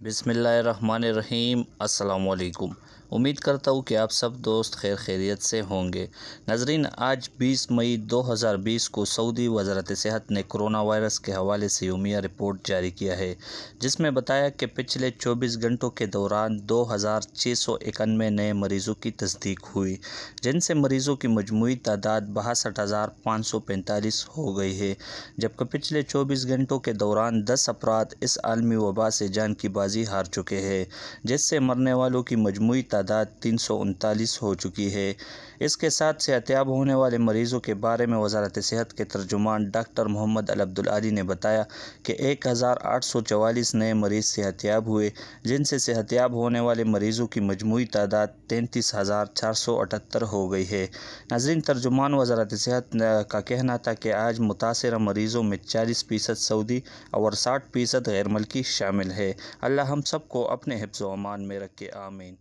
بسم اللہ الرحمن الرحیم۔ السلام علیکم۔ امید کرتا ہوں کہ آپ سب دوست خیر خیریت سے ہوں گے۔ ناظرین، آج 20 مئی 2020 کو سعودی وزارت صحت نے کرونا وائرس کے حوالے سے یومیہ رپورٹ جاری کیا ہے، جس میں بتایا کہ پچھلے 24 گھنٹوں کے دوران 2691 نئے مریضوں کی تصدیق ہوئی، جن سے مریضوں کی مجموعی تعداد 62,545 ہو گئی ہے، جبکہ پچھلے 24 گھنٹوں کے دوران 10 افراد اس عالمی وبا سے جان کی بازی ہار چکے ہیں، جس سے مرنے والوں کی مجموعی تعداد 339 ہو چکی ہے۔ اس کے ساتھ صحت یاب ہونے والے مریضوں کے بارے میں وزارت صحت کے ترجمان ڈاکٹر محمد العبدالعالی نے بتایا کہ 1844 نئے مریض صحت یاب ہوئے، جن سے صحت یاب ہونے والے مریضوں کی مجموعی تعداد 33,478 ہو گئی ہے۔ ناظرین، ترجمان وزارت صحت کا کہنا تھا کہ آج متاثرہ مریضوں میں 40% سعودی اور 60% غیر ملکی شامل ہے۔ اللہ ہم سب کو اپنے حفظ و امان میں رکھے، آمین۔